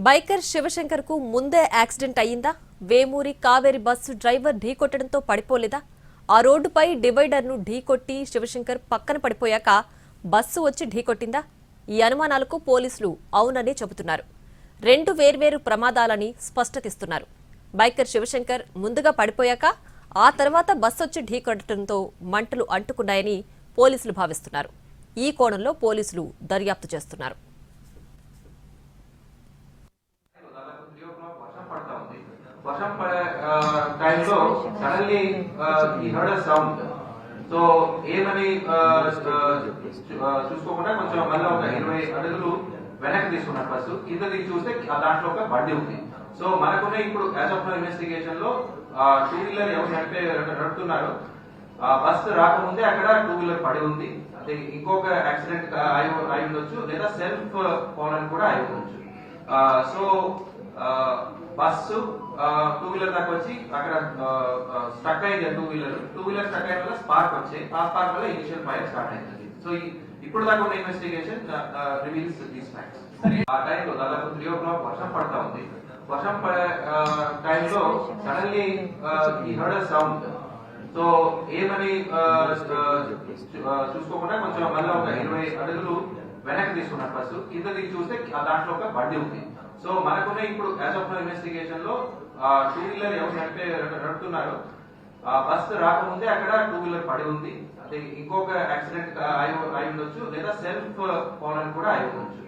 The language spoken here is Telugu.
బైకర్ శివశంకర్ కు ముందే యాక్సిడెంట్ అయ్యిందా? వేమూరి కావేరి బస్సు డ్రైవర్ ఢీకొట్టడంతో పడిపోలేదా? ఆ రోడ్డుపై డివైడర్ ను ఢీకొట్టి శివశంకర్ పక్కన పడిపోయాక బస్సు వచ్చి ఢీకొట్టిందా? ఈ అనుమానాలకు పోలీసులు అవునని చెబుతున్నారు. రెండు వేర్వేరు ప్రమాదాలని స్పష్టతిస్తున్నారు. బైకర్ శివశంకర్ ముందుగా పడిపోయాక ఆ తర్వాత బస్సు వచ్చి ఢీకొట్టడంతో మంటలు అంటుకున్నాయని పోలీసులు భావిస్తున్నారు. ఈ కోణంలో పోలీసులు దర్యాప్తు చేస్తున్నారు. వర్షం పడే టైంలో సడన్లీ ఈ హర్డ్ అ సౌండ్. సో ఏమని చూసుకోకుండా కొంచెం మళ్ళీ ఒక 20 అడుగులు వెనక్కి తీసుకున్నారు బస్సు. కింద దిగి చూస్తే దాంట్లో ఒక బండి ఉంది. సో మనకున్న ఇప్పుడు యాజ్ ఆఫ్ ఇన్వెస్టిగేషన్ లో టూ వీలర్ ఎవరు నడుపుతున్నారో బస్సు రాకముందే అక్కడ టూ వీలర్ పడి ఉంది. అది ఇంకొక యాక్సిడెంట్ అయి ఉండొచ్చు, లేదా సెల్ఫ్ ఫాల్ అని కూడా అయి ఉండొచ్చు. సో బస్సు టూ వీలర్ దాకా వచ్చి అక్కడ స్టక్ అయింది. టూ వీలర్ స్టక్ అయిన వల్ల స్పార్క్ వచ్చాయి. ఆ స్పార్క్ వల్ల ఇనిషియల్ ఫైర్ స్టార్ట్ అయింది. సో ఇప్పుడు దాకా ఉన్న ఇన్వెస్టిగేషన్ రివీల్స్ దీస్ ఫ్యాక్ట్స్. ఆ టైంలో దాదాపు 3 o'clock వర్షం పడతా ఉంది. వర్షం పడే టైంలో సడన్లీ ఈ హర్డ్ అ సౌండ్. సో ఏమని చూసుకోకుండా కొంచెం మళ్ళీ ఒక 20 అడుగులు వెనక్కి తీసుకున్నారు బస్సు. కింద దిగి చూస్తే దాంట్లో ఒక బండి ఉంది. సో మనకున్న ఇప్పుడు యాజ్ ఆఫ్ ఇన్వెస్టిగేషన్ లో టూ వీలర్ ఎవరు నడుపుతున్నారో బస్సు రాకముందే అక్కడ టూ వీలర్ పడి ఉంది. అది ఇంకొక యాక్సిడెంట్ అయి ఉండొచ్చు, లేదా సెల్ఫ్ ఫాల్ అని కూడా అయి ఉండొచ్చు.